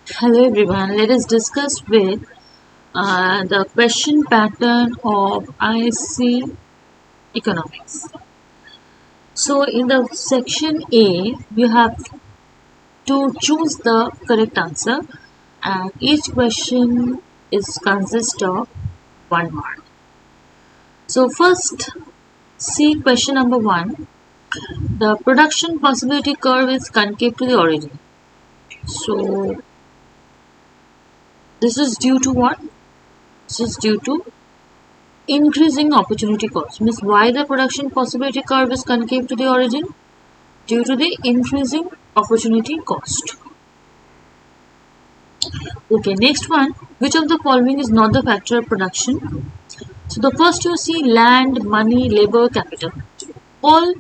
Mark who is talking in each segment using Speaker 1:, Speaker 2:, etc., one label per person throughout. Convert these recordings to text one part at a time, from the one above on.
Speaker 1: Hello everyone, let us discuss with the question pattern of ISC economics. So in the section A, you have to choose the correct answer and each question is consist of 1 mark. So first, see question number 1. The production possibility curve is concave to the origin. So this is due to what? This is due to increasing opportunity cost. Means why the production possibility curve is concave to the origin? Due to the increasing opportunity cost. Okay, next one. Which of the following is not the factor of production? So the first you see land, money, labor, capital. All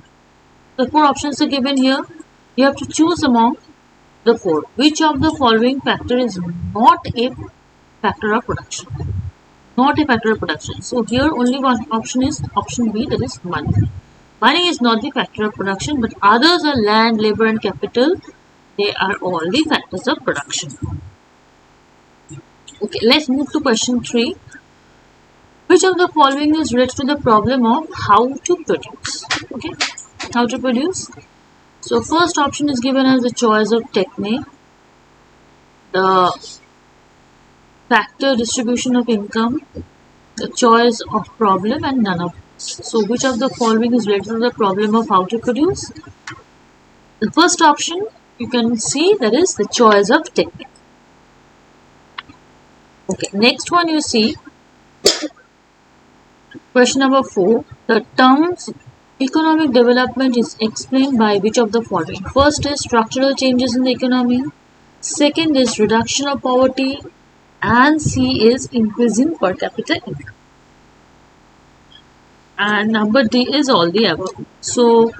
Speaker 1: the 4 options are given here. You have to choose among the 4. Which of the following factor is not a factor of production? Not a factor of production. So here only one option is option B, that is money. Money is not the factor of production, but others are land, labor, and capital. They are all the factors of production. Okay, let's move to question 3. Which of the following is related to the problem of how to produce? Okay, how to produce. So first option is given as the choice of technique, the factor distribution of income, the choice of problem, and none of this. So which of the following is related to the problem of how to produce? The first option you can see, that is the choice of technique. Okay, next one you see question number 4. The terms economic development is explained by which of the following? First is structural changes in the economy. Second is reduction of poverty. And C is increasing per capita income. And number D is all the above. So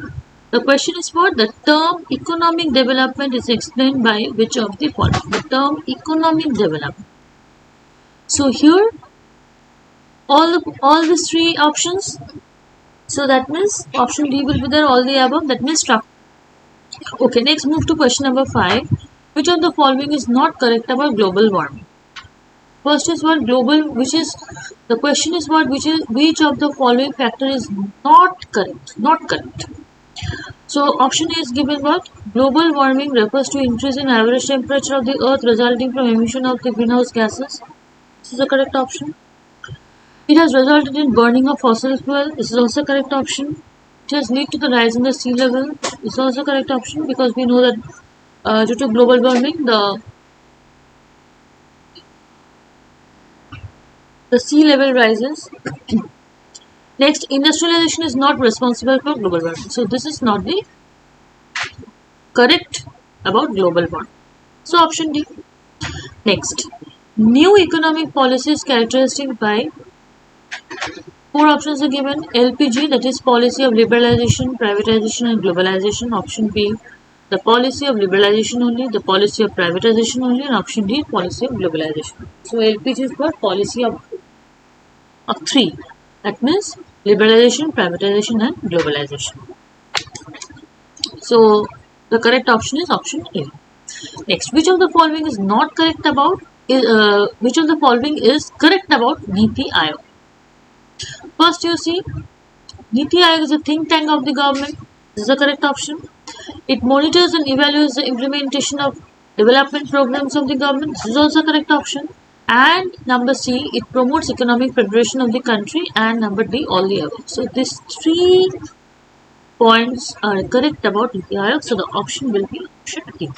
Speaker 1: the question is what? The term economic development is explained by which of the following? The term economic development. So here all these 3 options. So that means option D will be there, all the above. That means structure. Okay, next move to question number 5. Which of the following is not correct about global warming? First is what? Global, which is the question is what? Which of the following factor is not correct? Not correct. So option A is given what? Global warming refers to increase in average temperature of the earth resulting from emission of the greenhouse gases. This is the correct option. It has resulted in burning of fossil fuel. This is also correct option. It has led to the rise in the sea level. This is also correct option because we know that due to global warming, the sea level rises. Next, industrialization is not responsible for global warming. So this is not the correct about global warming. So option D. Next, new economic policy is characteristic by 4 options are given. LPG, that is policy of liberalization, privatization and globalization. Option B, the policy of liberalization only, the policy of privatization only, and option D, policy of globalization. So LPG is what? Policy of 3. That means liberalization, privatization and globalization. So the correct option is option A. Next, which of the following is not correct about? Which of the following is correct about Niti Aayog? First, you see, Niti Aayog is a think tank of the government. This is the correct option. It monitors and evaluates the implementation of development programs of the government. This is also correct option. And number C, it promotes economic federation of the country. And number D, all the above. So these 3 points are correct about Niti Aayog. So the option will be option D.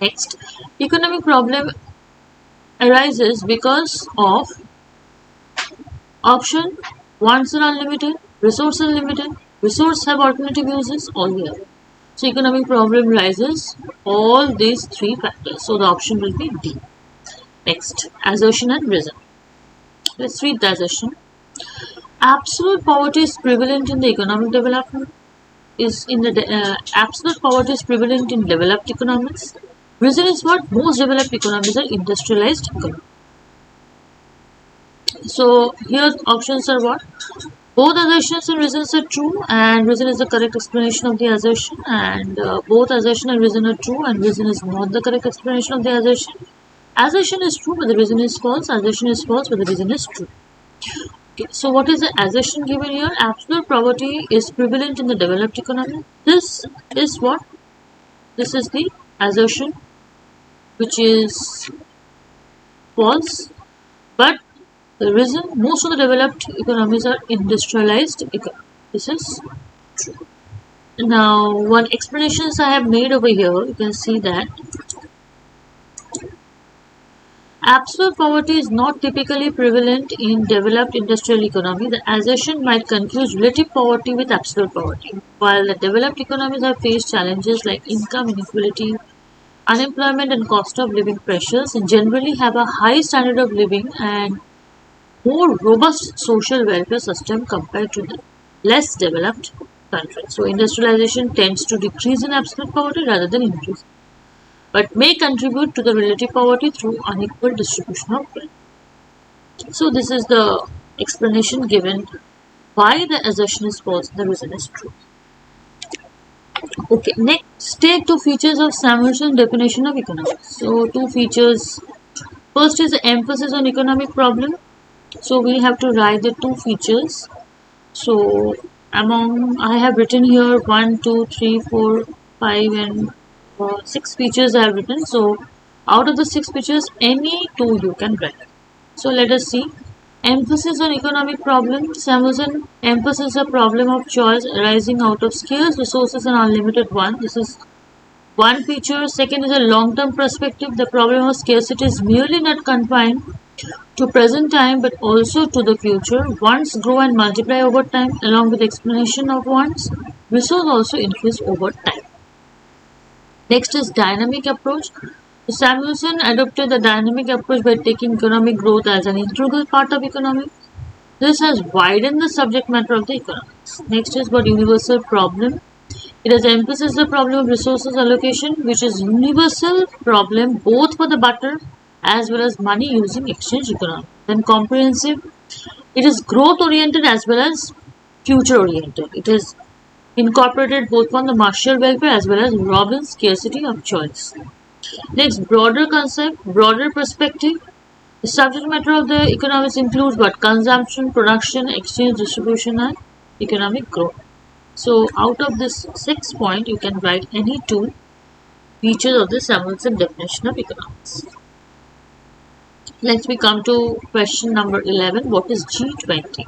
Speaker 1: Next, economic problem arises because of option wants are unlimited, resources are limited, resources have alternative uses, all the other. So economic problem rises all these 3 factors. So the option will be D. Next, assertion and reason. Let's read the assertion. Absolute poverty is prevalent in the economic development. Absolute poverty is prevalent in developed economies. Reason is what? Most developed economies are industrialized economies. So here options are what? Both assertions and reasons are true, and reason is the correct explanation of the assertion, and both assertion and reason are true, and reason is not the correct explanation of the assertion. Assertion is true, but the reason is false. Assertion is false, but the reason is true. Okay, so what is the assertion given here? Absolute poverty is prevalent in the developed economy. This is what? This is the assertion, which is false, but the reason most of the developed economies are industrialized economies. This is true. Now, one explanations I have made over here, you can see that absolute poverty is not typically prevalent in developed industrial economy. The assertion might confuse relative poverty with absolute poverty. While the developed economies have faced challenges like income inequality, unemployment and cost of living pressures, and generally have a high standard of living and more robust social welfare system compared to the less developed countries. So industrialization tends to decrease in absolute poverty rather than increase, but may contribute to the relative poverty through unequal distribution of wealth. So this is the explanation given why the assertion is false and the reason is true. Okay, next take two features of Samuelson's definition of economics. So two features. First is the emphasis on economic problem. So we have to write the two features. So I have written here 1, 2, 3, 4, 5 and 6 features I have written. So out of the 6 features, any two you can write. So let us see. Emphasis on economic problem. Samuelson emphasizes a problem of choice arising out of scarce resources and unlimited one. This is one feature. Second is a long-term perspective. The problem of scarcity is merely not confined to present time but also to the future. Wants grow and multiply over time. Along with the explanation of wants, resources also increase over time. Next is dynamic approach. Samuelson adopted the dynamic approach by taking economic growth as an integral part of economics. This has widened the subject matter of the economics. Next is about universal problem. It has emphasized the problem of resources allocation, which is universal problem both for the butter as well as money using exchange economy. Then comprehensive. It is growth oriented as well as future oriented. It is incorporated both from the martial welfare as well as Robin's scarcity of choice. Next, broader concept, broader perspective. The subject matter of the economics includes what? Consumption, production, exchange, distribution, and economic growth. So, out of this 6 points, you can write any two features of the Samuelson definition of economics. Next, we come to question number 11. What is G20?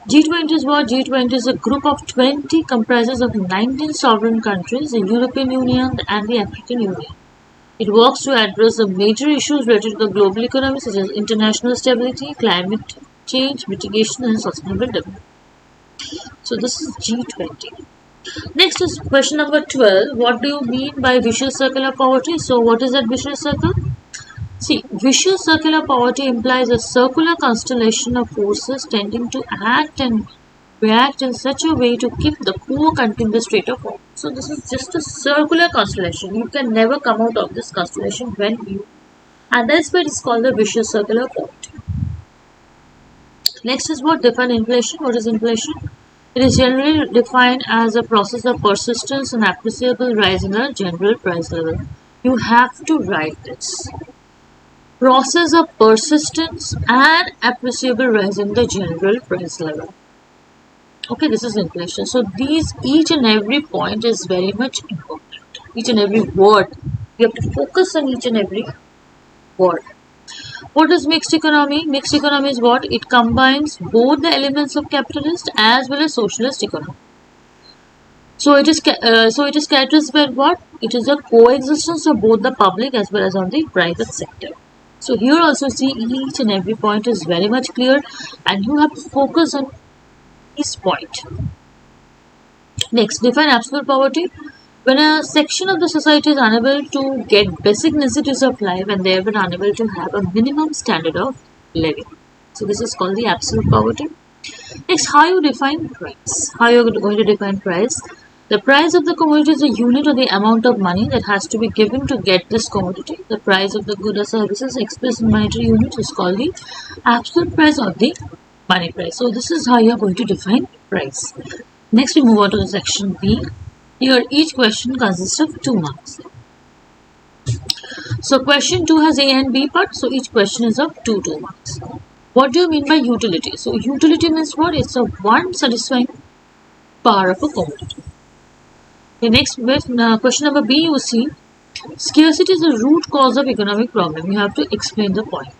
Speaker 1: G20 is what? G20 is a group of 20 comprises of 19 sovereign countries, the European Union and the African Union. It works to address the major issues related to the global economy such as international stability, climate change, mitigation and sustainable development. So this is G20. Next is question number 12. What do you mean by vicious circle of poverty? So what is that vicious circle? See, vicious circular poverty implies a circular constellation of forces tending to act and react in such a way to keep the poor country in the state of poverty. So this is just a circular constellation. You can never come out of this constellation and that's why it's called the vicious circular poverty. Next is what define inflation. What is inflation? It is generally defined as a process of persistence and appreciable rise in a general price level. You have to write this. Process of persistence and appreciable rise in the general price level. Okay, this is inflation. So each and every point is very much important. Each and every word. You have to focus on each and every word. What is mixed economy? Mixed economy is what? It combines both the elements of capitalist as well as socialist economy. So it is characterized by what? It is a coexistence of both the public as well as on the private sector. So here also see each and every point is very much clear and you have to focus on this point. Next, define absolute poverty. When a section of the society is unable to get basic necessities of life and therefore unable to have a minimum standard of living. So this is called the absolute poverty. Next, how you define price. How you are going to define price. The price of the commodity is a unit of the amount of money that has to be given to get this commodity. The price of the good or services expressed in monetary units is called the absolute price of the money price. So this is how you are going to define price. Next we move on to the section B. Here each question consists of 2 marks. So question 2 has A and B part, so each question is of 2 marks. What do you mean by utility? So utility means what? It's a one satisfying power of a commodity. The next question number B, you see scarcity is the root cause of economic problem. You have to explain the point.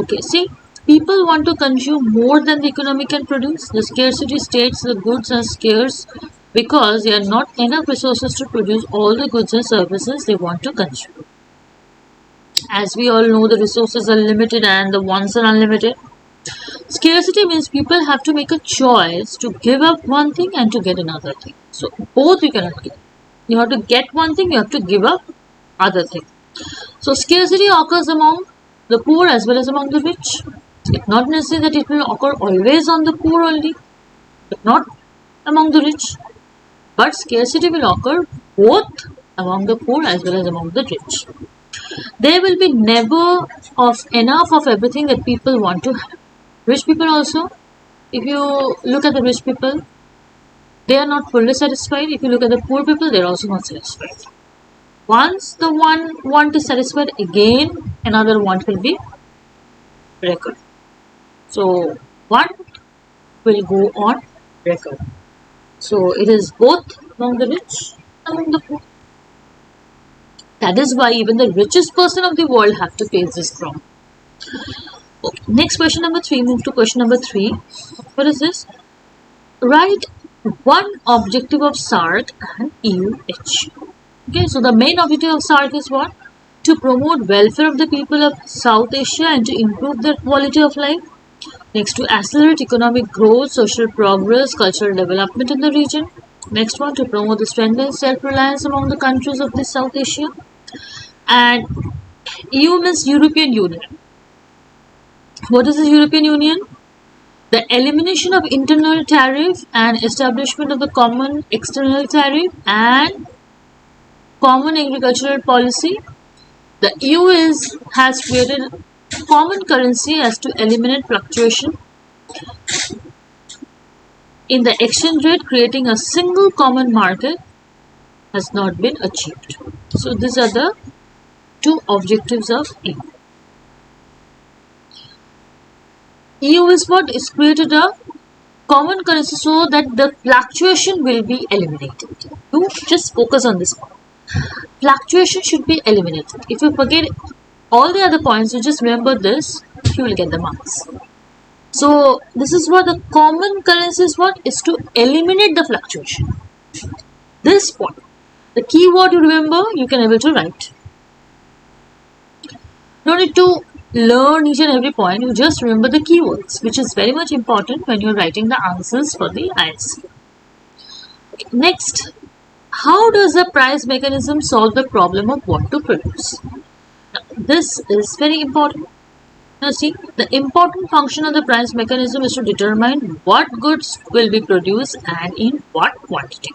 Speaker 1: Okay, see, people want to consume more than the economy can produce. The scarcity states the goods are scarce because there are not enough resources to produce all the goods and services they want to consume. As we all know, the resources are limited and the wants are unlimited. Scarcity means people have to make a choice to give up one thing and to get another thing. So both you cannot get. You have to get one thing, you have to give up other thing. So scarcity occurs among the poor as well as among the rich. It's not necessary that it will occur always on the poor only, but not among the rich. But scarcity will occur both among the poor as well as among the rich. There will be never enough of everything that people want to have. Rich people also, if you look at the rich people, they are not fully satisfied. If you look at the poor people, they are also not satisfied. Once the one want is satisfied, again another want will be record. So one will go on record. So it is both among the rich and among the poor. That is why even the richest person of the world have to face this problem. Okay. Next question number 3, move to question number 3. What is this? Write one objective of SAARC and EUH. Okay, so the main objective of SAARC is what? To promote welfare of the people of South Asia and to improve their quality of life. Next, to accelerate economic growth, social progress, cultural development in the region. Next one, to promote the strength and self-reliance among the countries of this South Asia. And EU means European Union. What is the European Union? The elimination of internal tariff and establishment of the common external tariff and common agricultural policy. The EU has created common currency as to eliminate fluctuation in the exchange rate. Creating a single common market has not been achieved. So these are the 2 objectives of EU. EU is what? Is created a common currency so that the fluctuation will be eliminated. You just focus on this point. Fluctuation should be eliminated. If you forget all the other points, you just remember this, you will get the marks. So this is what the common currency is what? Is to eliminate the fluctuation. This point. The keyword you remember, you can able to write. No need to learn each and every point, you just remember the keywords, which is very much important when you are writing the answers for the ISC. Okay, next, how does the price mechanism solve the problem of what to produce? Now, this is very important. Now see, the important function of the price mechanism is to determine what goods will be produced and in what quantity.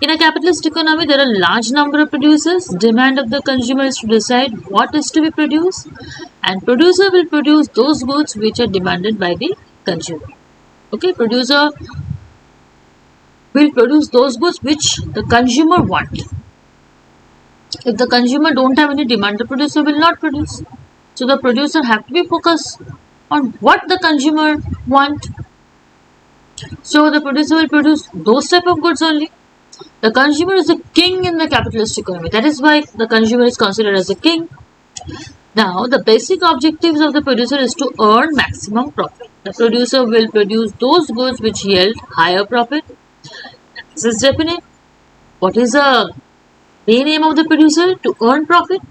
Speaker 1: In a capitalist economy, there are a large number of producers. Demand of the consumer is to decide what is to be produced, and producer will produce those goods which are demanded by the consumer. Okay, producer will produce those goods which the consumer wants. If the consumer don't have any demand, the producer will not produce. So the producer have to be focused on what the consumer want. So the producer will produce those type of goods only. The consumer is a king in the capitalist economy. That is why the consumer is considered as a king. Now, the basic objectives of the producer is to earn maximum profit. The producer will produce those goods which yield higher profit. This is definite. What is the main aim of the producer? To earn profit.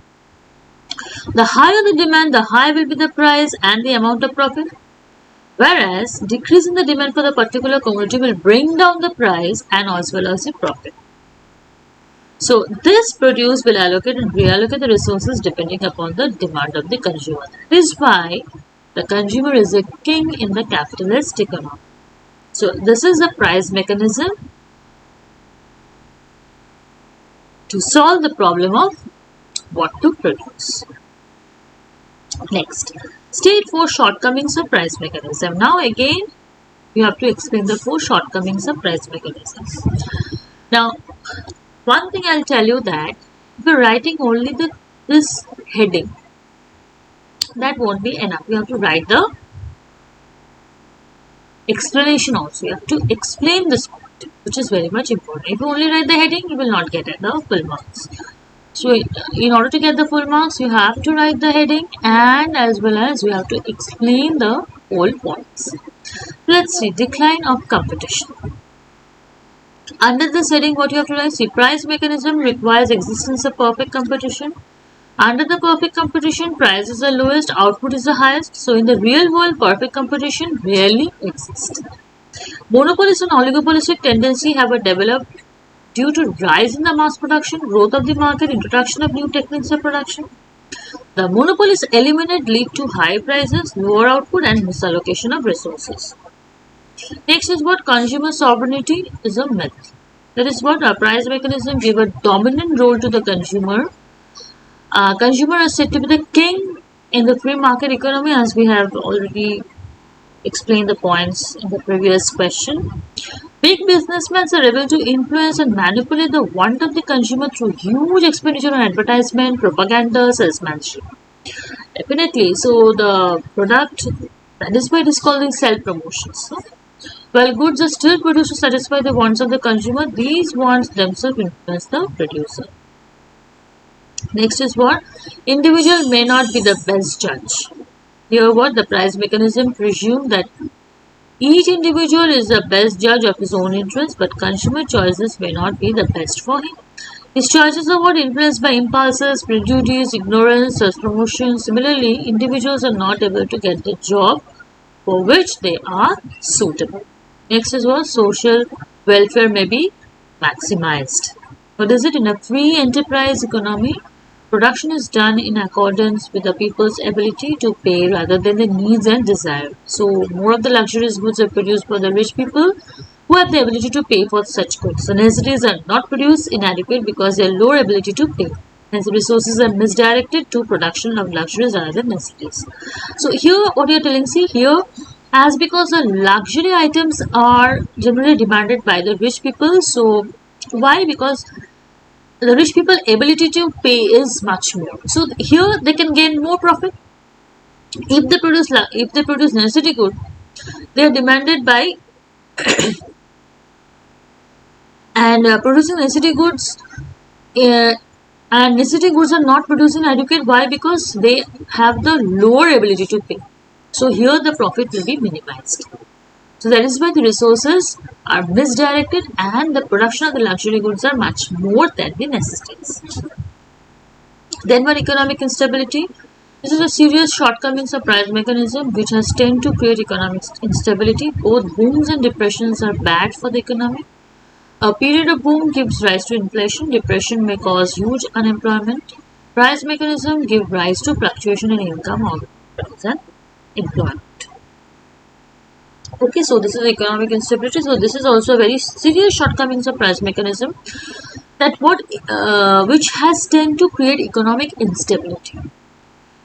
Speaker 1: The higher the demand, the higher will be the price and the amount of profit. Whereas, decrease in the demand for the particular commodity will bring down the price and as well as the profit. So, this produce will allocate and reallocate the resources depending upon the demand of the consumer. That is why the consumer is a king in the capitalist economy. So, this is the price mechanism to solve the problem of what to produce. Next, State 4 shortcomings of price mechanism. Now again, you have to explain the 4 shortcomings of price mechanism. Now, one thing I'll tell you that if you're writing only this heading, that won't be enough. You have to write the explanation also. You have to explain this point, which is very much important. If you only write the heading, you will not get the full marks. So, in order to get the full marks, you have to write the heading and as well as you have to explain the whole points. Let's see, decline of competition. Under this heading, what you have to write? See, price mechanism requires existence of perfect competition. Under the perfect competition, price is the lowest, output is the highest. So, in the real world, perfect competition rarely exists. Monopolist and oligopolistic tendency have developed due to rise in the mass production, growth of the market, introduction of new techniques of production. The monopolists eliminate lead to high prices, lower output and misallocation of resources. Next is what consumer sovereignty is a myth. That is what a price mechanism give a dominant role to the consumer. Consumer is said to be the king in the free market economy, as we have already explained the points in the previous question. Big businessmen are able to influence and manipulate the want of the consumer through huge expenditure on advertisement, propaganda, salesmanship. Definitely. So the product, that is why it is called the self-promotions. While goods are still produced to satisfy the wants of the consumer, these wants themselves influence the producer. Next is what? Individual may not be the best judge. Here what? The price mechanism presumes that each individual is the best judge of his own interests, but consumer choices may not be the best for him. His choices are what? Influenced by impulses, prejudice, ignorance, self-promotion. Similarly, individuals are not able to get the job for which they are suitable. Next is what? Social welfare may be maximized. What is it? In a free enterprise economy, production is done in accordance with the people's ability to pay rather than the needs and desire. So, more of the luxurious goods are produced for the rich people who have the ability to pay for such goods. The necessities are not produced inadequate because they have lower ability to pay. Hence, resources are misdirected to production of luxuries rather than necessities. So, here what you are telling, see here, as because the luxury items are generally demanded by the rich people. So, why? Because the rich people ability to pay is much more. So here they can gain more profit. If they produce necessity good, they are demanded by and producing necessity goods and necessity goods are not producing adequate. Why? Because they have the lower ability to pay. So here the profit will be minimized. So that is why the resources are misdirected and the production of the luxury goods are much more than the necessities. Then one, economic instability. This is a serious shortcomings of price mechanism which has tend to create economic instability. Both booms and depressions are bad for the economy. A period of boom gives rise to inflation. Depression may cause huge unemployment. Price mechanism give rise to fluctuation in income of and employment. Okay, so this is economic instability. So this is also a very serious shortcomings of price mechanism that which has tend to create economic instability.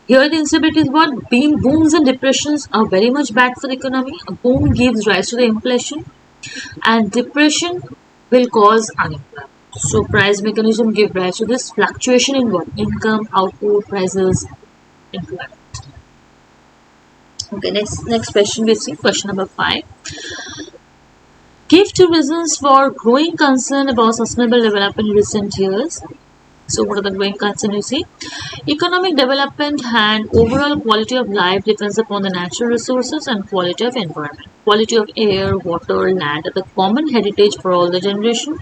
Speaker 1: Here the instability is what? Being booms and depressions are very much bad for the economy. A boom gives rise to the inflation and depression will cause unemployment. So price mechanism give rise to this fluctuation in what? Income, output, prices, employment. Okay, next question we see, question number 5. Give 2 reasons for growing concern about sustainable development in recent years. So what are the growing concerns you see? Economic development and overall quality of life depends upon the natural resources and quality of environment. Quality of air, water, land are the common heritage for all the generation.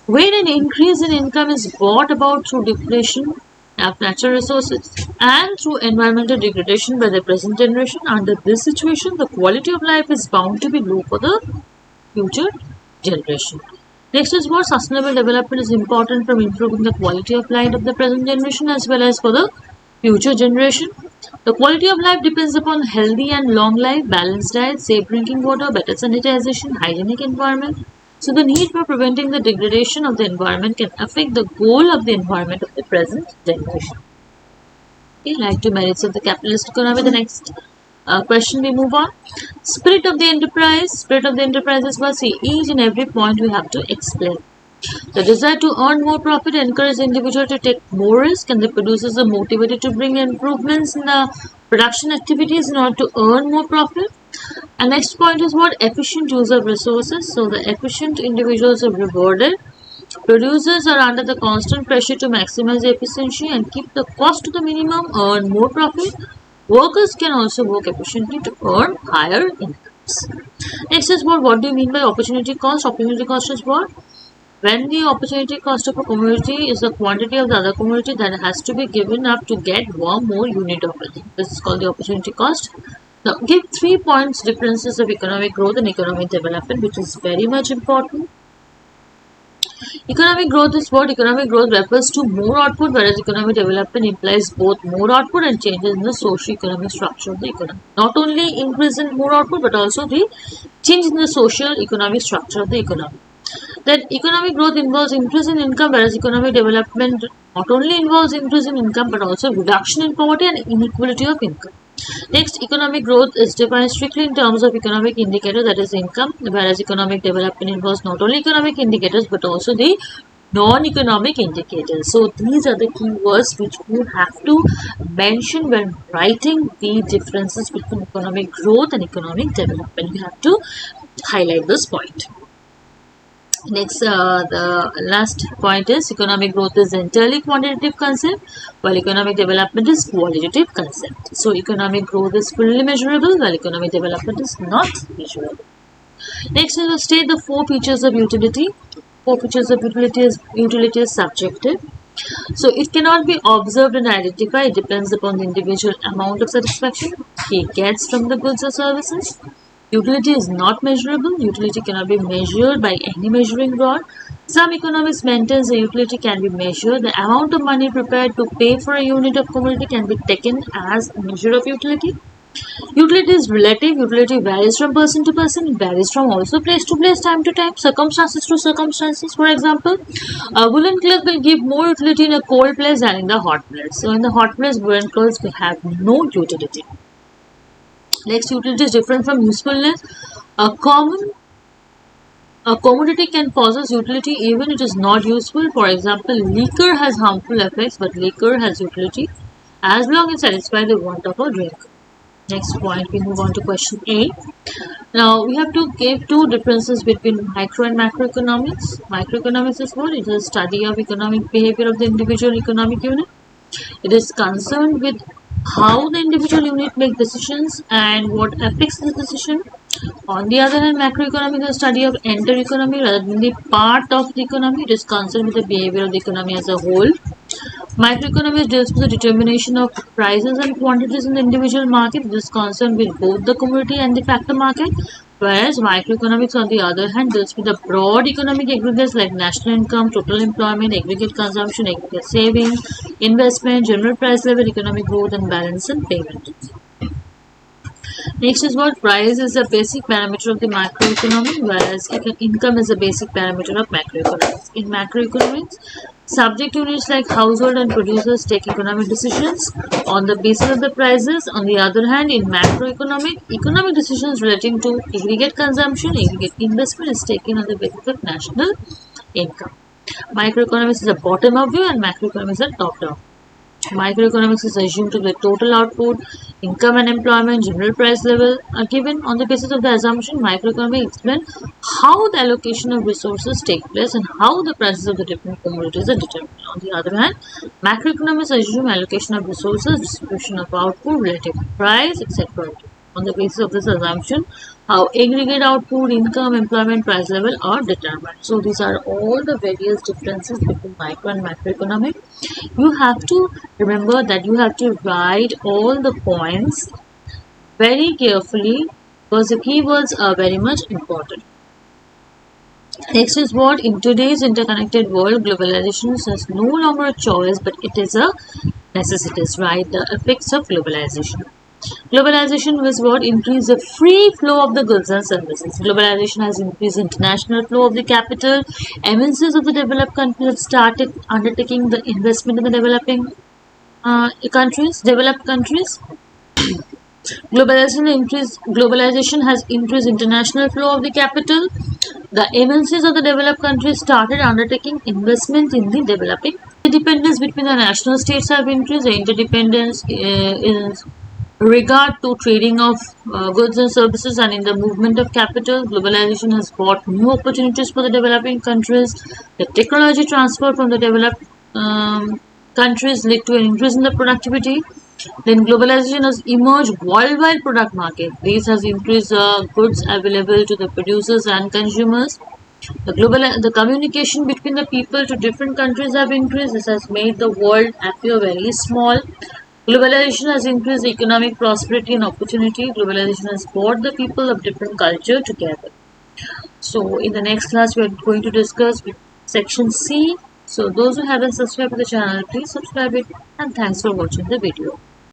Speaker 1: When an increase in income is brought about through depletion of natural resources and through environmental degradation by the present generation, under this situation, the quality of life is bound to be low for the future generation. Next is what? Sustainable development is important for improving the quality of life of the present generation as well as for the future generation. The quality of life depends upon healthy and long life, balanced diet, safe drinking water, better sanitization, hygienic environment. So the need for preventing the degradation of the environment can affect the goal of the environment of the present generation. Okay, like to merits of the capitalist economy. The next question we move on. Spirit of the enterprise. Spirit of the enterprise is what? See, each and every point we have to explain. The desire to earn more profit encourages the individual to take more risk, and the producers are motivated to bring improvements in the production activities in order to earn more profit. And next point is what? Efficient use of resources. So the efficient individuals are rewarded. Producers are under the constant pressure to maximize efficiency and keep the cost to the minimum, earn more profit. Workers can also work efficiently to earn higher incomes. Next is what do you mean by opportunity cost? Opportunity cost is what? When the opportunity cost of a commodity is the quantity of the other commodity that has to be given up to get one more unit of it. This is called the opportunity cost. Now, give 3 points differences of economic growth and economic development, which is very much important. Economic growth is what? Economic growth refers to more output, whereas economic development implies both more output and changes in the socio-economic structure of the economy. Not only increase in more output, but also the change in the social economic structure of the economy. That economic growth involves increase in income, whereas economic development not only involves increase in income, but also reduction in poverty and inequality of income. Next, economic growth is defined strictly in terms of economic indicator, that is income, whereas economic development involves not only economic indicators but also the non-economic indicators. So these are the keywords which you have to mention when writing the differences between economic growth and economic development. You have to highlight this point. Next, the last point is economic growth is entirely quantitative concept, while economic development is qualitative concept. So, economic growth is fully measurable, while economic development is not measurable. Next, we will state the 4 features of utility. 4 features of utility is subjective. So, it cannot be observed and identified. It depends upon the individual amount of satisfaction he gets from the goods or services. Utility is not measurable. Utility cannot be measured by any measuring rod. Some economists maintain the utility can be measured. The amount of money prepared to pay for a unit of commodity can be taken as a measure of utility. Utility is relative. Utility varies from person to person. It varies from also place to place, time to time, circumstances to circumstances. For example, a woolen cloth will give more utility in a cold place than in the hot place. So in the hot place, woolen clothes will have no utility. Next, utility is different from usefulness. A commodity can possess utility even it is not useful. For example, liquor has harmful effects, but liquor has utility as long as it satisfies the want of a drink. Next point, we move on to question A. Now, we have to give 2 differences between micro and macroeconomics. Microeconomics is what? It is a study of economic behavior of the individual economic unit. It is concerned with how the individual unit make decisions and what affects the decision. On the other hand, macroeconomics is a study of entire economy rather than the part of the economy. It is concerned with the behavior of the economy as a whole. Microeconomics deals with the determination of prices and quantities in the individual market. It is concerned with both the commodity and the factor market. Whereas microeconomics, on the other hand, deals with the broad economic aggregates like national income, total employment, aggregate consumption, aggregate savings, investment, general price level, economic growth, and balance and payment. Next is what? Price is a basic parameter of the macroeconomy, whereas income is a basic parameter of macroeconomics. In macroeconomics, subject units like household and producers take economic decisions on the basis of the prices. On the other hand, in economic decisions relating to aggregate consumption, aggregate investment is taken on the basis of national income. Microeconomics is a bottom-up view and macroeconomics is a top-down. Microeconomics is assumed to be total output, income and employment, general price level are given. On the basis of the assumption, microeconomics explains how the allocation of resources take place and how the prices of the different commodities are determined. On the other hand, macroeconomics assume allocation of resources, distribution of output, relative price, etc. On the basis of this assumption, how aggregate output, income, employment, price level are determined. So these are all the various differences between micro and macroeconomic. You have to remember that you have to write all the points very carefully because the keywords are very much important. Next is what? In today's interconnected world, globalization is no longer a choice, but it is a necessity. Right? The effects of globalization. Globalization was what? Increased the free flow of the goods and services. Globalization has increased international flow of the capital. MNCs of the developed countries have started undertaking the investment in the developing countries, developed countries. Globalization has increased international flow of the capital. The MNCs of the developed countries started undertaking investment in the developing. Independence between the national states have increased. The interdependence is regard to trading of goods and services and in the movement of capital. Globalization has brought new opportunities for the developing countries. The technology transfer from the developed countries led to an increase in the productivity. Then globalization has emerged worldwide product market. This has increased goods available to the producers and consumers. The communication between the people to different countries have increased. This has made the world appear very small. Globalization has increased economic prosperity and opportunity. Globalization has brought the people of different culture together. So in the next class we are going to discuss section C. So those who haven't subscribed to the channel, please subscribe it, and thanks for watching the video.